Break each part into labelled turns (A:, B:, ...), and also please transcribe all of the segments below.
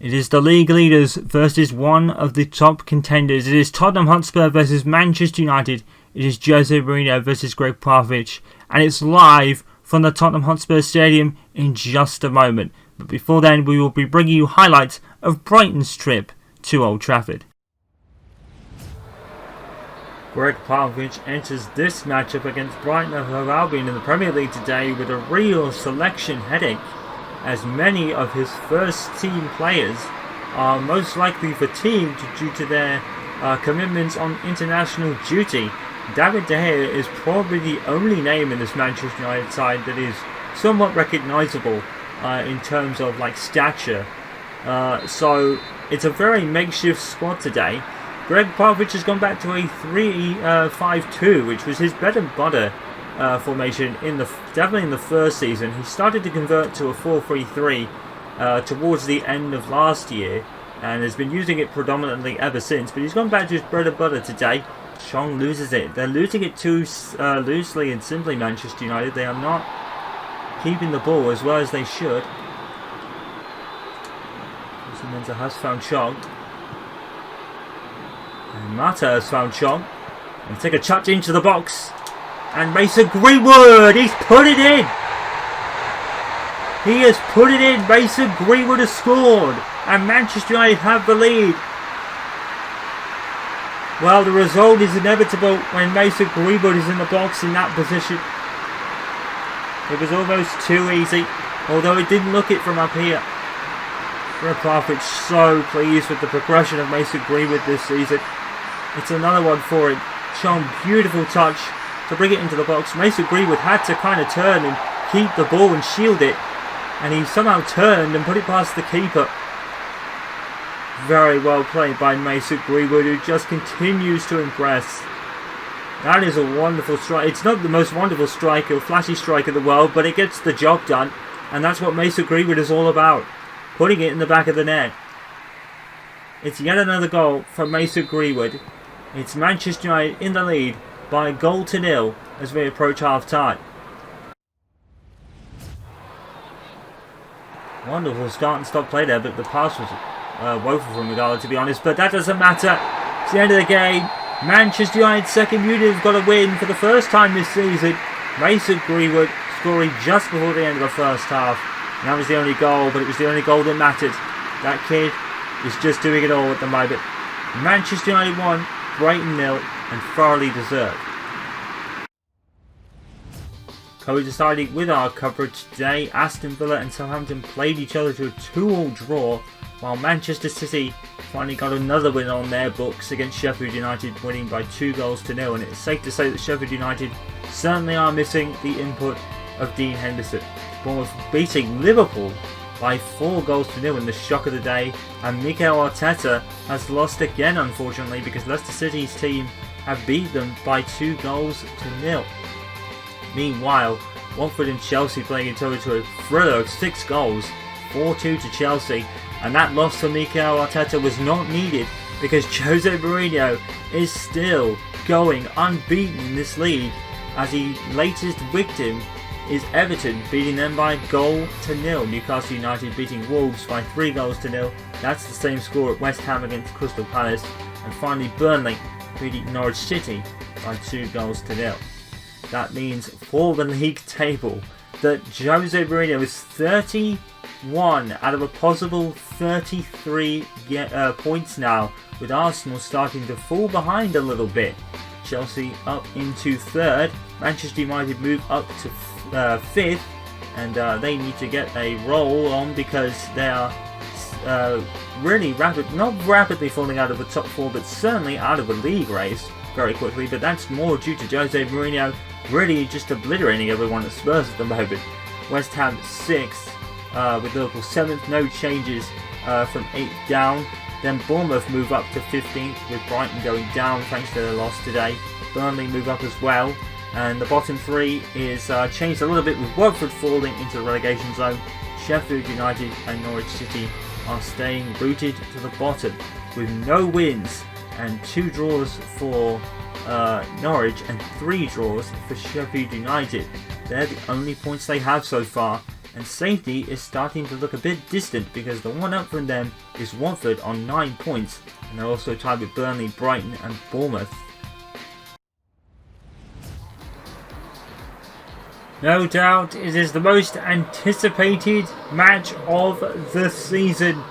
A: It is the league leaders versus one of the top contenders. It is Tottenham Hotspur versus Manchester United. It is Jose Mourinho versus Gregg Popovich. And it's live from the Tottenham Hotspur Stadium in just a moment. But before then, we will be bringing you highlights of Brighton's trip to Old Trafford. Gregg Popovich enters this matchup against Brighton and Hove Albion in the Premier League today with a real selection headache, as many of his first team players are most likely fatigued due to their commitments on international duty. David De Gea is probably the only name in this Manchester United side that is somewhat recognisable in terms of stature. So it's a very makeshift squad today. Gregg Popovich has gone back to a 3-5-2, which was his bread and butter formation definitely in the first season. He started to convert to a 4-3-3 towards the end of last year and has been using it predominantly ever since, but he's gone back to his bread and butter today. Chong loses it. They're losing it too loosely and simply, Manchester United. They are not keeping the ball as well as they should. Menza has found Chong. And Mata has found Chong. And take a touch into the box. And Mason Greenwood, he's put it in. He has put it in. Mason Greenwood has scored. And Manchester United have the lead. Well, the result is inevitable when Mason Greenwood is in the box in that position. It was almost too easy, although it didn't look it from up here. Gregg Popovich so pleased with the progression of Mason Greenwood this season. It's another one for him. Chong, beautiful touch to bring it into the box. Mason Greenwood had to kind of turn and keep the ball and shield it, and he somehow turned and put it past the keeper. Very well played by Mason Greenwood, who just continues to impress. That is a wonderful strike. It's not the most wonderful strike or flashy strike in the world, but it gets the job done, and that's what Mason Greenwood is all about. Putting it in the back of the net. It's yet another goal from Mason Greenwood. It's Manchester United in the lead by 1-0 as we approach half time. Wonderful start and stop play there, but the pass was woeful from Igalo, to be honest, but that doesn't matter. It's the end of the game. Manchester United's second unit have got a win for the first time this season. Mason Greenwood scoring just before the end of the first half. And that was the only goal, but it was the only goal that mattered. That kid is just doing it all at the moment. Manchester United 1, Brighton 0, and thoroughly deserved. Coinciding with our coverage today, Aston Villa and Southampton played each other to a 2-2 draw, while Manchester City finally got another win on their books against Sheffield United, winning by 2-0. And it's safe to say that Sheffield United certainly are missing the input of Dean Henderson. Bournemouth beating Liverpool by 4-0 in the shock of the day, and Mikel Arteta has lost again, unfortunately, because Leicester City's team have beat them by 2-0. Meanwhile, Watford and Chelsea playing in total to a thriller of 6 goals, 4-2 to Chelsea, and that loss for Mikel Arteta was not needed because Jose Mourinho is still going unbeaten in this league, as his latest victim is Everton, beating them by 1-0. Newcastle United beating Wolves by 3-0. That's the same score at West Ham against Crystal Palace. And finally Burnley beating Norwich City by 2-0. That means for the league table that Jose Mourinho is 31 out of a possible 33 points now, with Arsenal starting to fall behind a little bit. Chelsea up into third. Manchester United move up to fifth, and they need to get a roll on because they are really not rapidly falling out of the top four, but certainly out of the league race very quickly. But that's more due to Jose Mourinho really just obliterating everyone at Spurs at the moment. West Ham 6th, with Liverpool 7th, no changes from 8th down. Then Bournemouth move up to 15th, with Brighton going down thanks to their loss today. Burnley move up as well. And the bottom three is changed a little bit, with Watford falling into the relegation zone. Sheffield United and Norwich City are staying rooted to the bottom with no wins and 2 draws for Norwich and 3 draws for Sheffield United. They're the only points they have so far and safety is starting to look a bit distant because the one up from them is Watford on 9 points, and they're also tied with Burnley, Brighton and Bournemouth. No doubt it is the most anticipated match of the season.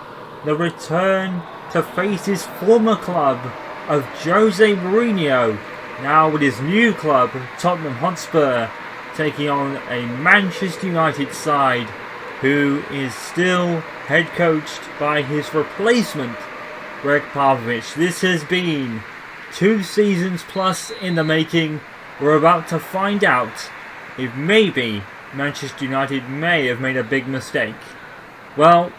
A: The return to face his former club of Jose Mourinho, now with his new club Tottenham Hotspur, taking on a Manchester United side who is still head coached by his replacement, Gregg Popovich. This has been 2 seasons plus in the making. We're about to find out if maybe Manchester United may have made a big mistake. Well,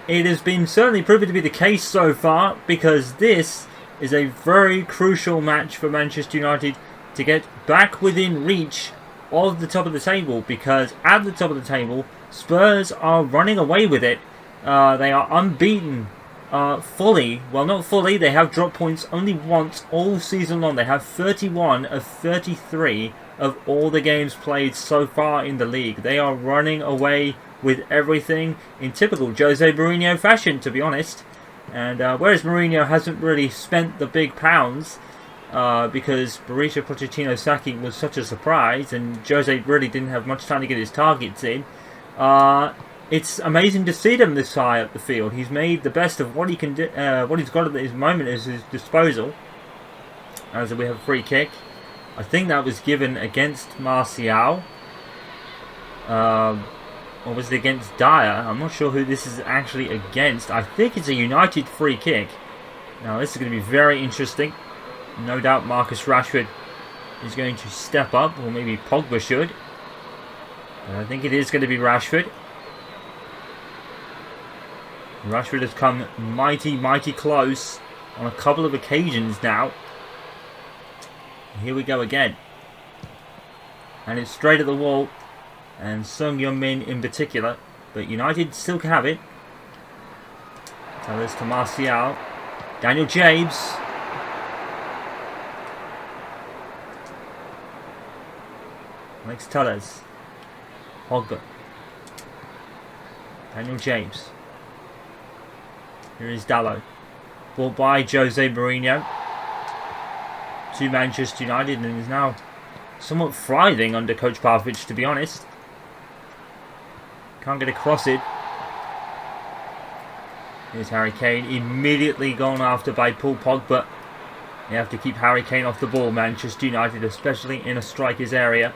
A: it has been certainly proven to be the case so far, because this is a very crucial match for Manchester United to get back within reach of the top of the table, because at the top of the table, Spurs are running away with it. They are unbeaten fully. Well, not fully. They have dropped points only once all season long. They have 31 of 33 of all the games played so far in the league. They are running away with everything in typical Jose Mourinho fashion, to be honest. And whereas Mourinho hasn't really spent the big pounds, because Mauricio Pochettino's sacking was such a surprise and Jose really didn't have much time to get his targets in, it's amazing to see them this high up the field. He's made the best of what he can do, what he's got at his moment at his disposal. As we have a free kick. I think that was given against Martial. Or was it against Dyer? I'm not sure who this is actually against. I think it's a United free kick. Now this is going to be very interesting. No doubt Marcus Rashford is going to step up, or maybe Pogba should. And I think it is going to be Rashford. Rashford has come mighty close on a couple of occasions now. Here we go again. And it's straight at the wall. And Son Heung-min in particular. But United still can have it. Tellers to Martial. Daniel James. Alex Tellers. Pogba. Daniel James. Here is Dalot. Bought by Jose Mourinho to Manchester United, and is now somewhat thriving under Coach Popovich, to be honest. Can't get across it. Here's Harry Kane, immediately gone after by Paul Pogba. You have to keep Harry Kane off the ball, Manchester United, especially in a striker's area.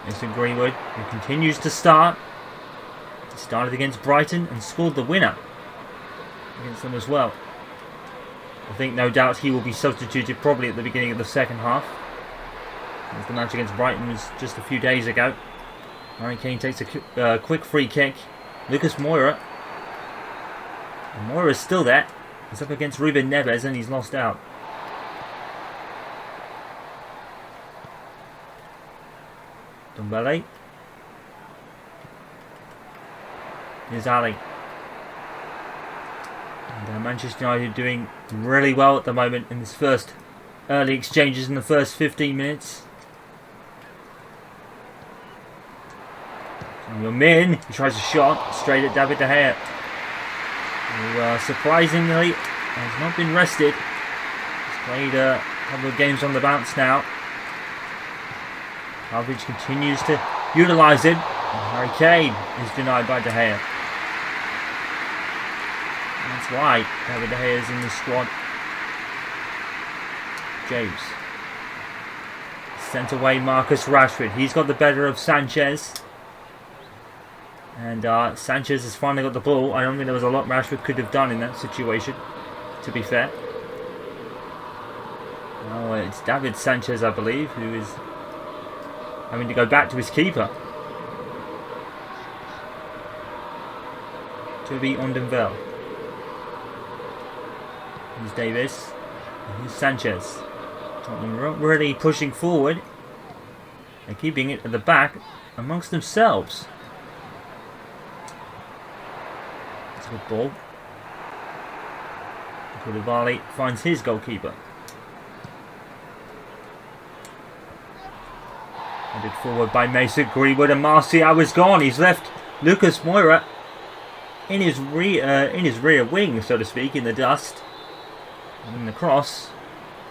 A: Mason Greenwood, who continues to start. He started against Brighton and scored the winner against them as well. I think no doubt he will be substituted probably at the beginning of the second half, as the match against Brighton was just a few days ago. Harry Kane takes a quick free kick. Lucas Moura. And Moura is still there. He's up against Ruben Neves and he's lost out. Dombele. Here's Ali. And Manchester United doing really well at the moment in this first early exchanges in the first 15 minutes. Min, he tries a shot straight at David De Gea, who surprisingly has not been rested. He's played a couple of games on the bounce now. Popovich continues to utilise him. And Harry Kane is denied by De Gea. That's why David De Gea is in the squad. James. Sent away Marcus Rashford. He's got the better of Sanchez. And Sanchez has finally got the ball. I don't think there was a lot Rashford could have done in that situation, to be fair. Oh, it's David Sanchez, I believe, who is having to go back to his keeper. Toby Ondenville. Here's Davis. And here's Sanchez. Tottenham really pushing forward. They're keeping it at the back amongst themselves. It's a good ball. Koulibaly finds his goalkeeper. Headed forward by Mason Greenwood, and Martial is gone. He's left Lucas Moura in his rear wing, so to speak, in the dust. And in the cross,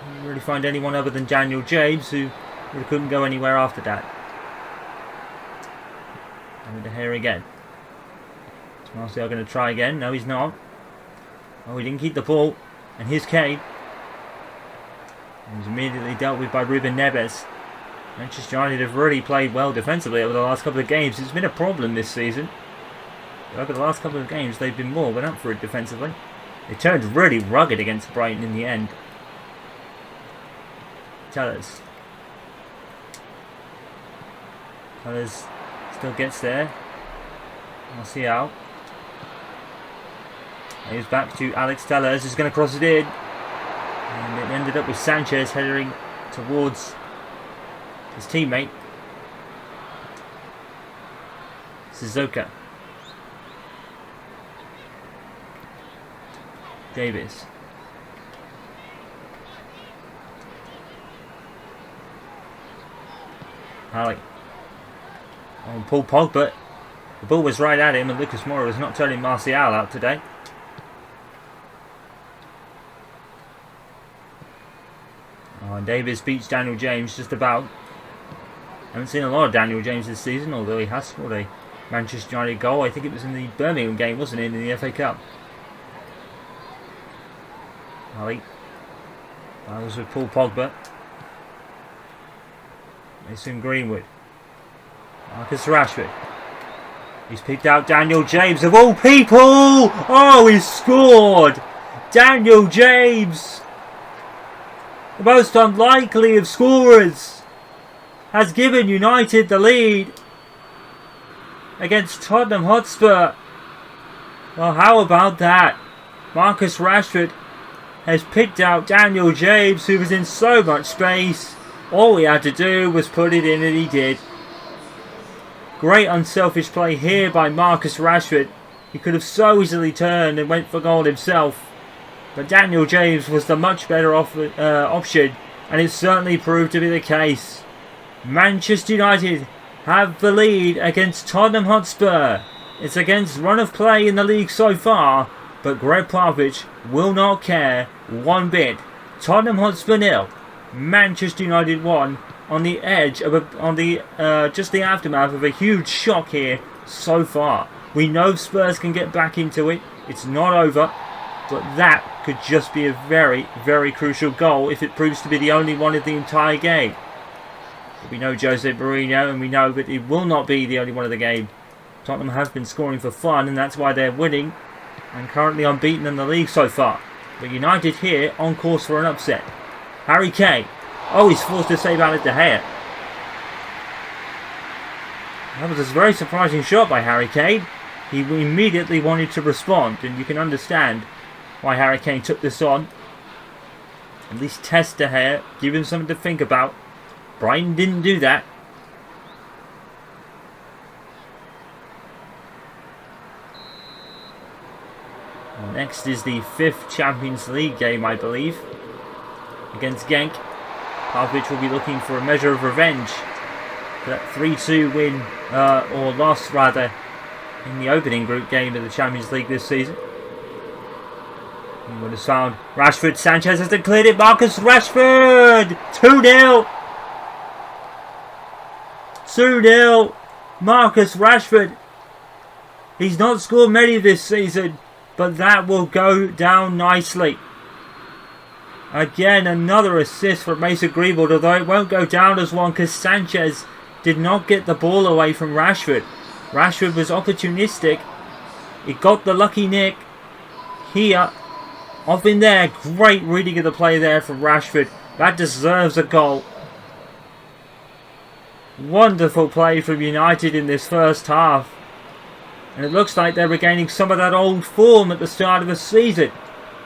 A: I didn't really find anyone other than Daniel James, who really couldn't go anywhere after that. Over to here again. Is Martial going to try again? No, he's not. Oh, he didn't keep the ball. And here's Kane. He was immediately dealt with by Ruben Neves. Manchester United have really played well defensively over the last couple of games. It's been a problem this season. But over the last couple of games, they've been more than up for it defensively. They turned really rugged against Brighton in the end. Tellers still gets there. Martial. He's back to Alex Tellers, who's going to cross it in. And it ended up with Sanchez heading towards his teammate. Suzuka. Davis. Harley. Oh, Paul Pogba. The ball was right at him, and Lucas Moura was not turning Martial out today. Oh, and Davis beats Daniel James just about. Haven't seen a lot of Daniel James this season, although he has scored a Manchester United goal. I think it was in the Birmingham game, wasn't it, in the FA Cup? Ali. That was with Paul Pogba. Mason Greenwood. Marcus Rashford. He's picked out Daniel James of all people! Oh, he scored! Daniel James! The most unlikely of scorers has given United the lead against Tottenham Hotspur. Well, how about that? Marcus Rashford has picked out Daniel James, who was in so much space. All he had to do was put it in, and he did. Great unselfish play here by Marcus Rashford. He could have so easily turned and went for goal himself. But Daniel James was the much better option, and it certainly proved to be the case. Manchester United have the lead against Tottenham Hotspur. It's against run of play in the league so far, but Gregg Popovich will not care one bit. Tottenham Hotspur 0, Manchester United 1, on the edge of just the aftermath of a huge shock here so far. We know Spurs can get back into it. It's not over, but that could just be a very, very crucial goal if it proves to be the only one of the entire game. But we know Jose Mourinho, and we know that it will not be the only one of the game. Tottenham have been scoring for fun, and that's why they're winning, and currently unbeaten in the league so far. But United here on course for an upset. Harry Kane. Oh, he's forced to save Alex De Gea. That was a very surprising shot by Harry Kane. He immediately wanted to respond, and you can understand why Harry Kane took this on. At least test De Gea, give him something to think about. Brighton didn't do that. Next is the 5th Champions League game, I believe, against Genk. Popovich will be looking for a measure of revenge for that 3-2 win, or loss rather, in the opening group game of the Champions League this season. He would have found Rashford. Sanchez has declared it. Marcus Rashford! 2-0! 2-0! Marcus Rashford. He's not scored many this season, but that will go down nicely. Again, another assist from Mason Greenwood, although it won't go down as one because Sanchez did not get the ball away from Rashford. Rashford was opportunistic. He got the lucky nick here. Off in there. Great reading of the play there from Rashford. That deserves a goal. Wonderful play from United in this first half. And it looks like they're regaining some of that old form at the start of the season.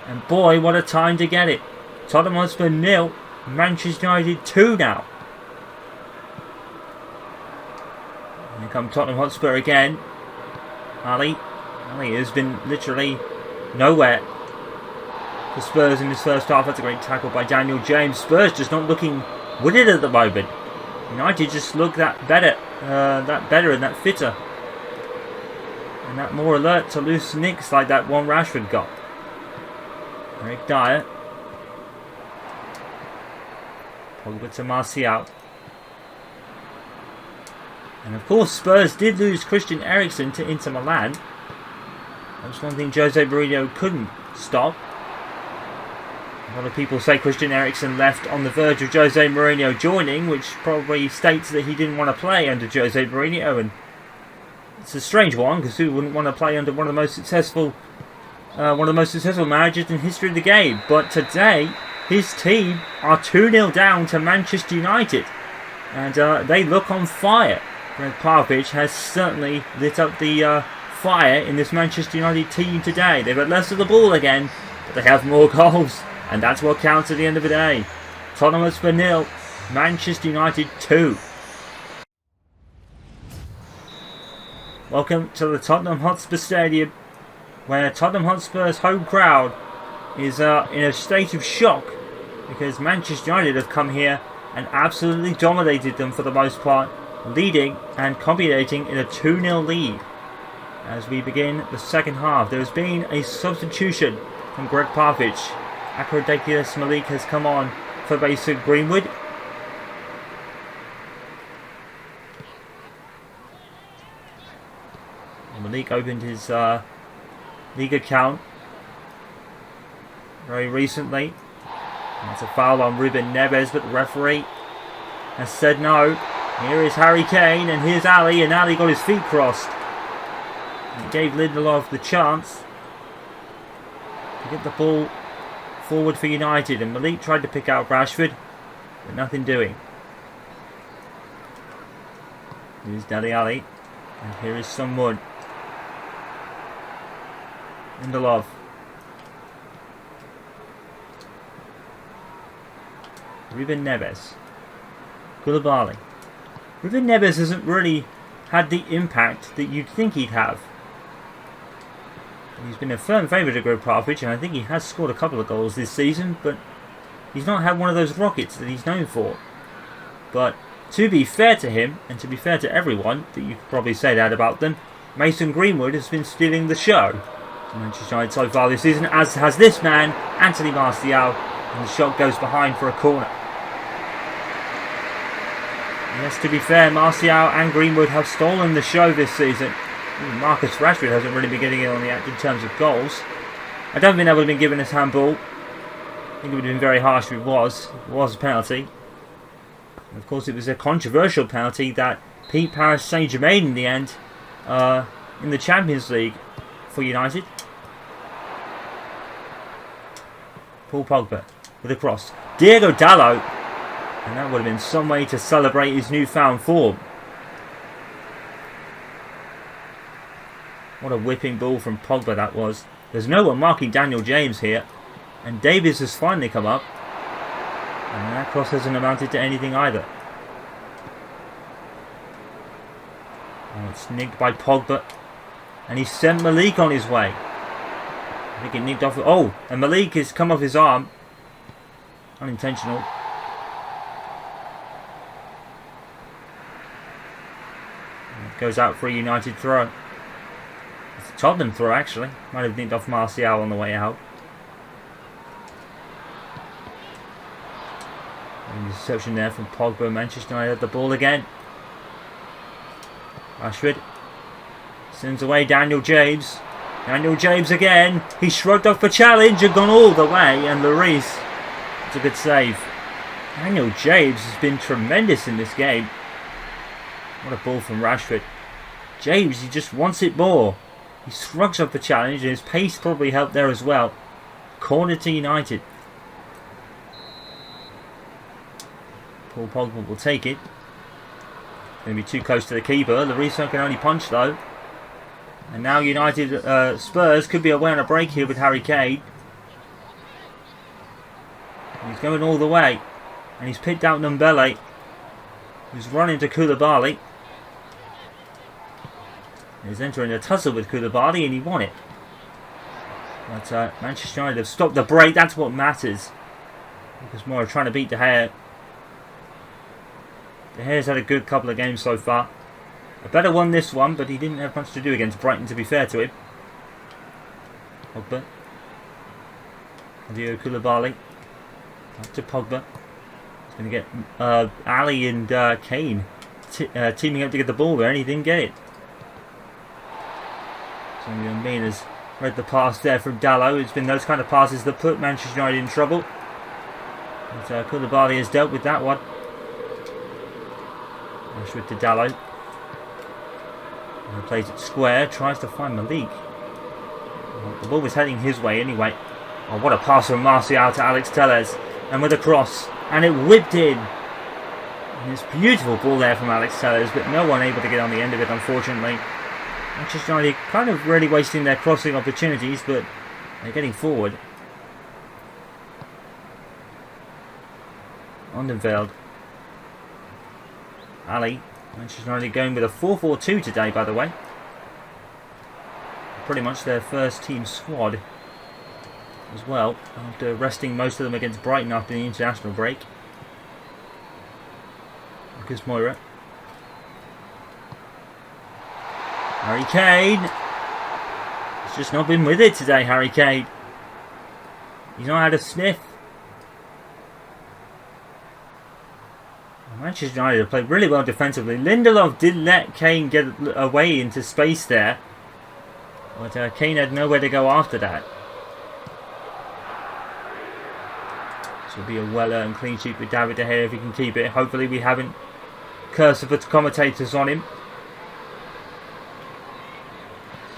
A: And boy, what a time to get it. Tottenham Hotspur 0, Manchester United 2 now. Here come Tottenham Hotspur again. Ali has been literally nowhere for Spurs in this first half. That's a great tackle by Daniel James. Spurs just not looking with it at the moment. United just look that better and that fitter. And that more alert to loose nicks like that one Rashford got. Eric Dyer. Pogba to Martial. And of course Spurs did lose Christian Eriksen to Inter Milan. That's one thing Jose Mourinho couldn't stop. A lot of people say Christian Eriksen left on the verge of Jose Mourinho joining, which probably states that he didn't want to play under Jose Mourinho, and it's a strange one because who wouldn't want to play under one of the most successful managers in history of the game? But today, his team are 2-0 down to Manchester United, and they look on fire. Gregg Popovich has certainly lit up the fire in this Manchester United team today. They've had less of the ball again, but they have more goals, and that's what counts at the end of the day. Tottenham Hotspur 0, Manchester United 2. Welcome to the Tottenham Hotspur Stadium, where Tottenham Hotspur's home crowd is in a state of shock because Manchester United have come here and absolutely dominated them for the most part, leading and culminating in a 2-0 lead. As we begin the second half, there has been a substitution from Gregg Popovich. Akrodakis Malik has come on for Mason Greenwood. Malik opened his league account very recently. That's a foul on Ruben Neves, but the referee has said no. Here is Harry Kane, and here's Ali, and Ali got his feet crossed. He gave Lindelof the chance to get the ball forward for United, and Malik tried to pick out Rashford, but nothing doing. Here's Dele Alli, and here is Son Wood. Lindelof. Ruben Neves. Koulibaly. Ruben Neves hasn't really had the impact that you'd think he'd have. He's been a firm favourite of Gregg Popovich, and I think he has scored a couple of goals this season, but he's not had one of those rockets that he's known for. But to be fair to him, and to be fair to everyone, that you could probably say that about them, Mason Greenwood has been stealing the show to Manchester United so far this season, as has this man, Anthony Martial, and the shot goes behind for a corner. Yes, to be fair, Martial and Greenwood have stolen the show this season. Even Marcus Rashford hasn't really been getting in on the act in terms of goals. I don't think that would have been given as handball. I think it would have been very harsh if it was. It was a penalty. And of course, it was a controversial penalty that beat Paris Saint-Germain in the end in the Champions League for United. Paul Pogba with a cross. Diego Dalot. And that would have been some way to celebrate his newfound form. What a whipping ball from Pogba that was. There's no one marking Daniel James here. And Davies has finally come up. And that cross hasn't amounted to anything either. Oh, it's nicked by Pogba. And he sent Malik on his way. I think it nicked off. Oh, and Malik has come off his arm. Unintentional. Goes out for a United throw. It's a Tottenham throw, actually. Might have nicked off Martial on the way out. Interception there from Pogba. Manchester United had the ball again. Rashford sends away Daniel James. Daniel James again. He shrugged off the challenge and gone all the way. And Lloris, it's a good save. Daniel James has been tremendous in this game. What a ball from Rashford. James, he just wants it more. He shrugs off the challenge, and his pace probably helped there as well. Corner to United. Paul Pogba will take it. Going to be too close to the keeper. Lloris can only punch though. And now United Spurs could be away on a break here with Harry Kane. He's going all the way. And he's picked out Ndombele, who's run into Koulibaly. He's entering a tussle with Koulibaly and he won it. But Manchester United have stopped the break. That's what matters. Because Moura trying to beat De Gea. De Gea's had a good couple of games so far. A better one this one, but he didn't have much to do against Brighton, to be fair to him. Pogba. Adio Koulibaly. Back to Pogba. He's going to get Ali and Kane teaming up to get the ball there, and he didn't get it. So Min has read the pass there from Dalot. It's been those kind of passes that put Manchester United in trouble. But Koulibaly has dealt with that one. Rashford to Dalot. And plays it square, tries to find Malik. The ball was heading his way anyway. Oh, what a pass from Martial to Alex Telles. And with a cross. And it whipped in. And it's a beautiful ball there from Alex Telles, but no one able to get on the end of it, unfortunately. Manchester United kind of really wasting their crossing opportunities, but they're getting forward. Onderveld. Ali. Manchester United going with a 4-4-2 today, by the way. Pretty much their first team squad as well, after resting most of them against Brighton after the international break. Lucas Moura. Harry Kane. He's just not been with it today, Harry Kane. He's not had a sniff. Manchester United have played really well defensively. Lindelof did let Kane get away into space there, but Kane had nowhere to go after that. This will be a well-earned clean sheet with David De Gea if he can keep it. Hopefully we haven't cursed the commentators on him.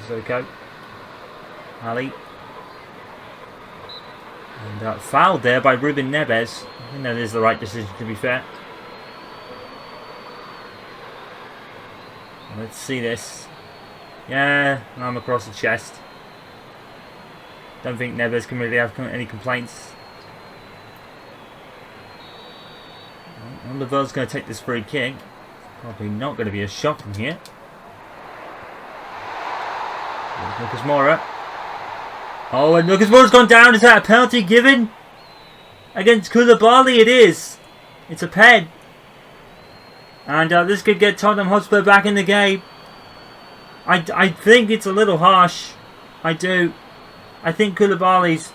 A: Sissoko. Ali. And fouled there by Ruben Neves. I think that is the right decision, to be fair. Let's see this. Yeah, arm across the chest. Don't think Neves can really have any complaints. Onderveld's going to take this free kick. Probably not going to be a shot from here. Lucas Moura. Oh, and Lucas Moura's gone down. Is that a penalty given? Against Koulibaly it is. It's a pen. And this could get Tottenham Hotspur back in the game. I think it's a little harsh. I do. I think Koulibaly's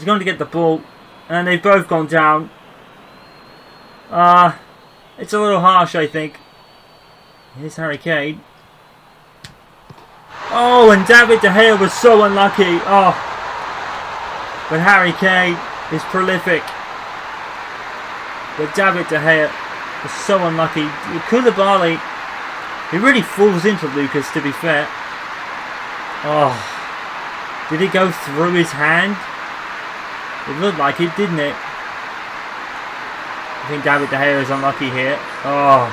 A: going to get the ball. And they've both gone down. It's a little harsh, I think. Here's Harry Kane. Oh, and David De Gea was so unlucky. Oh. But Harry Kane is prolific. But David De Gea was so unlucky. Koulibaly, he really falls into Lucas, to be fair. Oh. Did it go through his hand? It looked like it, didn't it? I think David De Gea is unlucky here. Oh.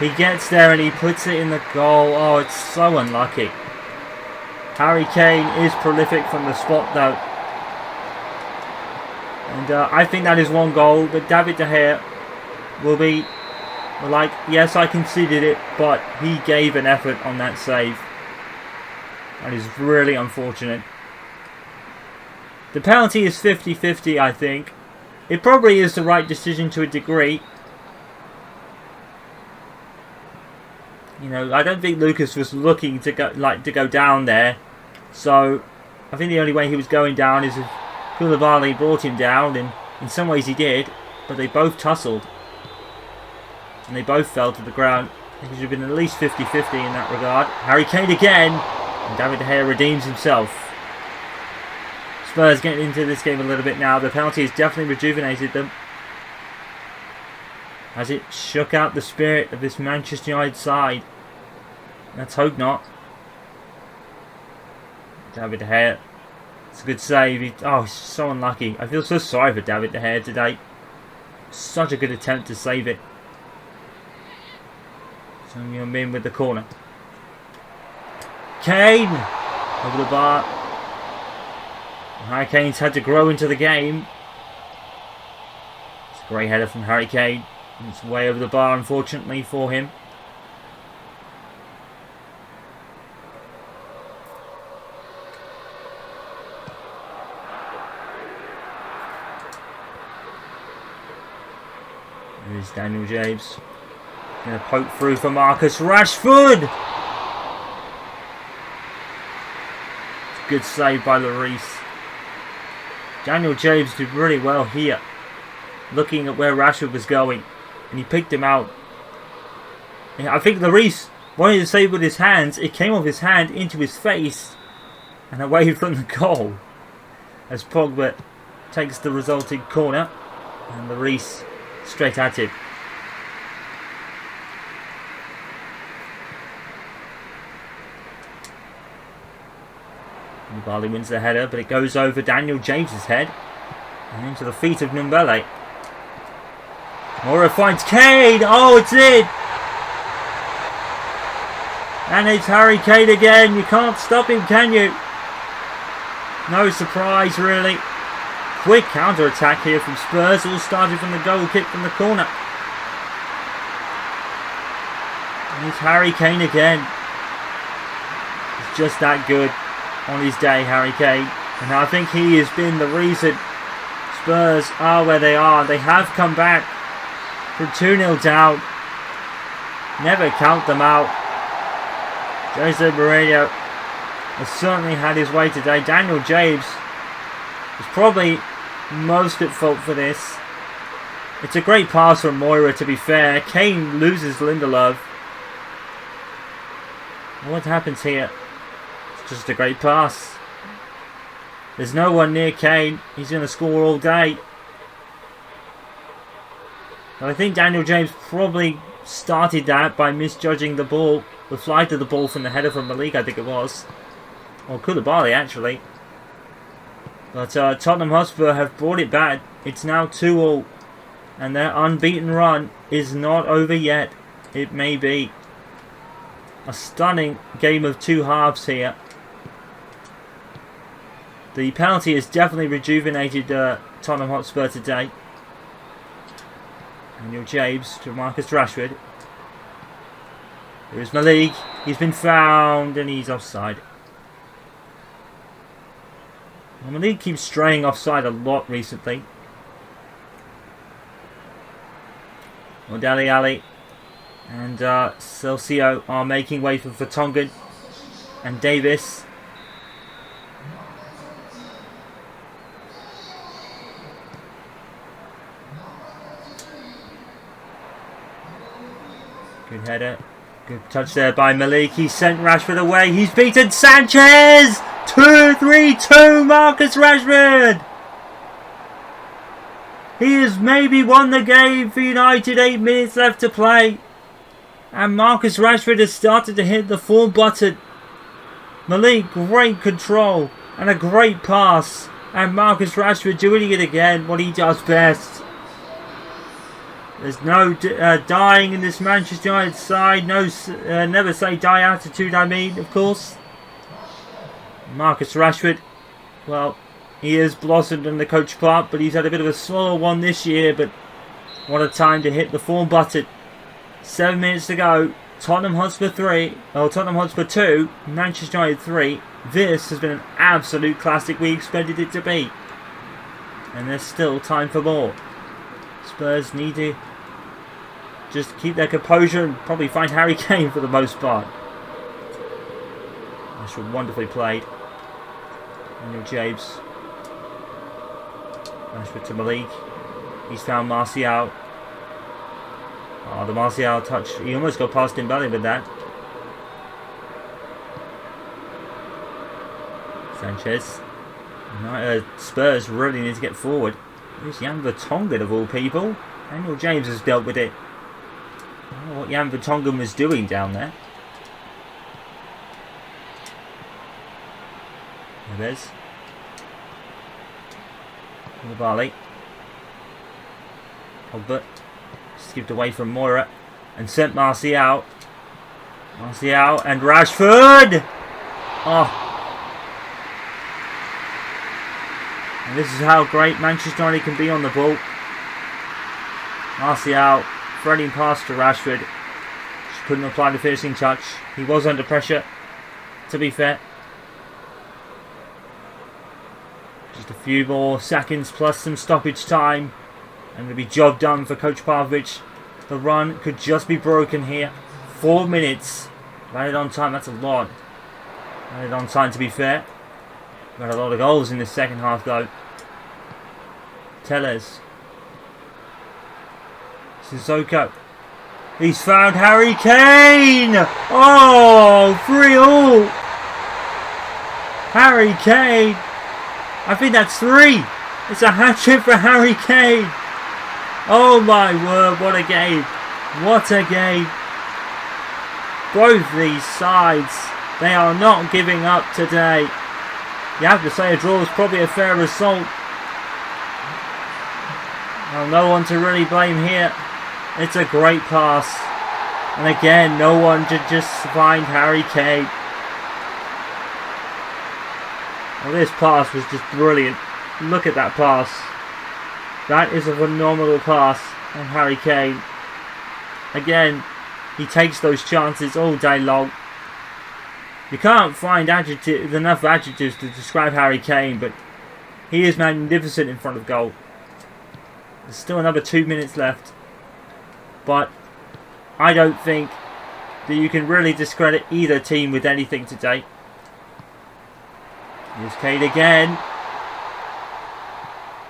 A: He gets there and he puts it in the goal. Oh, it's so unlucky. Harry Kane is prolific from the spot, though. And I think that is one goal. But David De Gea will be like, yes, I conceded it, but he gave an effort on that save. That is really unfortunate. The penalty is 50-50, I think. It probably is the right decision to a degree. You know, I don't think Lucas was looking to go down there. So I think the only way he was going down is if Koulibaly brought him down, and in some ways he did, but they both tussled. And they both fell to the ground. It should have been at least 50-50 in that regard. Harry Kane again. And David De Gea redeems himself. Spurs getting into this game a little bit now. The penalty has definitely rejuvenated them. Has it shook out the spirit of this Manchester United side? Let's hope not. David De Gea. It's a good save. He's so unlucky. I feel so sorry for David De Gea today. Such a good attempt to save it. So I'm in with the corner. Kane! Over the bar. Harry Kane's had to grow into the game. It's a great header from Harry Kane. It's way over the bar, unfortunately, for him. Here's Daniel James. Going to poke through for Marcus Rashford. Good save by Lloris. Daniel James did really well here, looking at where Rashford was going, and he picked him out. And I think Lloris wanted to save with his hands. It came off his hand into his face and away from the goal, as Pogba takes the resulting corner, and Lloris straight at him. Barley wins the header, but it goes over Daniel James's head and into the feet of Ndombele. Moura finds Kane. Oh, it's in! And it's Harry Kane again. You can't stop him, can you? No surprise, really. Quick counter-attack here from Spurs, all started from the goal kick from the corner. And it's Harry Kane again. He's just that good on his day, Harry Kane. And I think he has been the reason Spurs are where they are. They have come back from 2-0 down. Never count them out. Jose Mourinho has certainly had his way today. Daniel James is probably most at fault for this. It's a great pass from Moura, to be fair. Kane loses Lindelof. What happens here? Just a great pass. There's no one near Kane. He's going to score all day. But I think Daniel James probably started that by misjudging the ball. The flight of the ball from the header from Malik, I think it was. Or Koulibaly, actually. But Tottenham Hotspur have brought it back. It's now 2-2. And their unbeaten run is not over yet. It may be. A stunning game of two halves here. The penalty has definitely rejuvenated Tottenham Hotspur today. Daniel James to Marcus Rashford. Here's Malik. He's been found and he's offside. Well, Malik keeps straying offside a lot recently. Well, Dele Alli and Celcio are making way for Vertonghen and Davis. Good header. Good touch there by Malik. He sent Rashford away. He's beaten Sanchez! 2-3-2 Marcus Rashford! He has maybe won the game for United. 8 minutes left to play. And Marcus Rashford has started to hit the form button. Malik, great control. And a great pass. And Marcus Rashford doing it again. What he does best. There's no dying in this Manchester United side. No, never say die attitude, I mean, of course. Marcus Rashford, well, he has blossomed in the coach part, but he's had a bit of a slower one this year. But what a time to hit the form button. 7 minutes to go. Tottenham Hotspur 2, Manchester United 3. This has been an absolute classic. We expected it to be. And there's still time for more. Spurs need to just keep their composure and probably find Harry Kane for the most part. That's wonderfully played. Daniel James. Rashford to Malik. He's found Martial. Oh, the Martial touch. He almost got past Ndombele with that. Sanchez. Spurs really need to get forward. There's Jan Vertonghen of all people. Daniel James has dealt with it. I don't know what Jan Vertonghen was doing down there. There it is. Koulibaly. Pogba. Skipped away from Moura. And sent Martial. Martial and Rashford! Oh. And this is how great Manchester United can be on the ball. Martial threading past to Rashford. Just couldn't apply the finishing touch. He was under pressure, to be fair. Just a few more seconds plus some stoppage time. And it'll be job done for Coach Popovich The run could just be broken here. 4 minutes. Added on time, that's a lot. Added on time, to be fair. Got a lot of goals in the second half though. Tellez. Sissoko. He's found Harry Kane! Oh, 3-all! Harry Kane! I think that's 3! It's a hat-trick for Harry Kane! Oh my word, what a game! What a game! Both these sides, they are not giving up today. You have to say a draw is probably a fair result. Well, no one to really blame here. It's a great pass. And again, no one to just find Harry Kane. Well, this pass was just brilliant. Look at that pass. That is a phenomenal pass on Harry Kane. Again, he takes those chances all day long. You can't find enough adjectives to describe Harry Kane, but he is magnificent in front of goal. There's still another 2 minutes left. But I don't think that you can really discredit either team with anything today. Here's Kane again.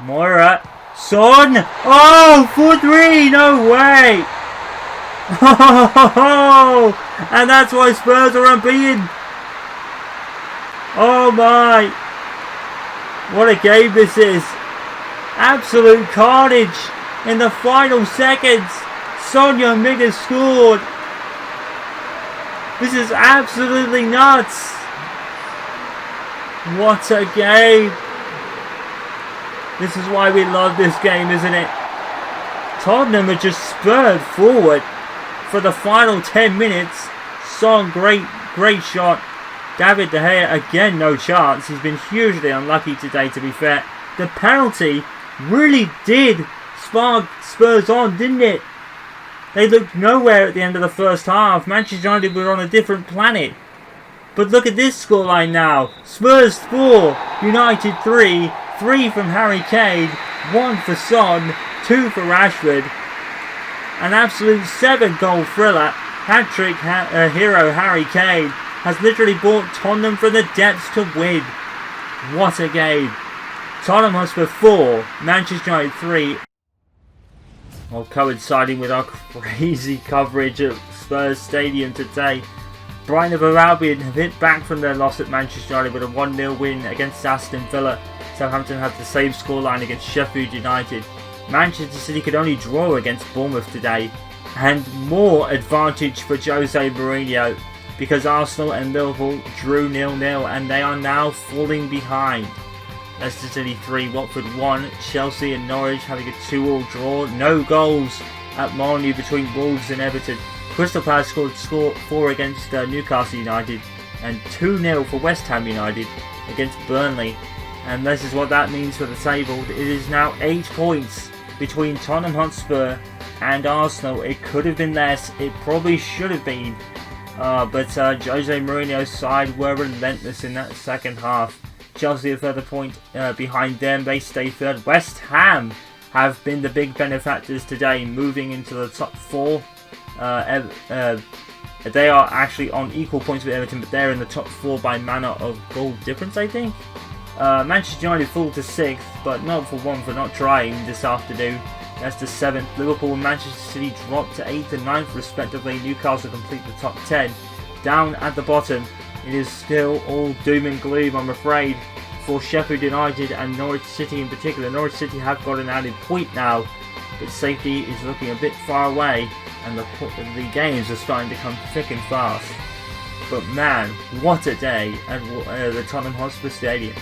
A: Moira. Son! Oh! 4-3! No way! Oh! And that's why Spurs are unbeaten! Oh my! What a game this is! Absolute carnage in the final seconds! Sonia Migger scored! This is absolutely nuts! What a game! This is why we love this game, isn't it? Tottenham are just spurred forward for the final 10 minutes. Son, great shot. David De Gea, again, no chance. He's been hugely unlucky today, to be fair. The penalty really did spark Spurs on, didn't it? They looked nowhere at the end of the first half. Manchester United were on a different planet. But look at this scoreline now. Spurs 4, United 3. 3 from Harry Kane, 1 for Son, 2 for Rashford. An absolute 7-goal thriller. Hat-trick hero Harry Kane has literally brought Tottenham from the depths to win. What a game. Tottenham Hotspur 4, Manchester United 3. Well, coinciding with our crazy coverage at Spurs Stadium today, Brighton and Albion have hit back from their loss at Manchester United with a 1-0 win against Aston Villa. Southampton had the same scoreline against Sheffield United. Manchester City could only draw against Bournemouth today. And more advantage for Jose Mourinho because Arsenal and Liverpool drew 0-0 and they are now falling behind. Leicester City 3, Watford 1, Chelsea and Norwich having a 2-all draw. No goals at Molyneux between Wolves and Everton. Crystal Palace scored 4 against Newcastle United and 2-0 for West Ham United against Burnley. And this is what that means for the table. It is now 8 points between Tottenham Hotspur and Arsenal. It could have been less. It probably should have been. But Jose Mourinho's side were relentless in that second half. Chelsea a further point behind them. They stay third. West Ham have been the big benefactors today, moving into the top 4. They are actually on equal points with Everton, but they're in the top 4 by manner of goal difference, I think. Manchester United fall to 6th, but not for one for not trying this afternoon. That's the 7th. Liverpool and Manchester City drop to 8th and 9th respectively. Newcastle complete the top 10. Down at the bottom, it is still all doom and gloom, I'm afraid, for Sheffield United and Norwich City in particular. Norwich City have got an added point now, but safety is looking a bit far away, and the games are starting to come thick and fast. But man, what a day at the Tottenham Hotspur Stadium.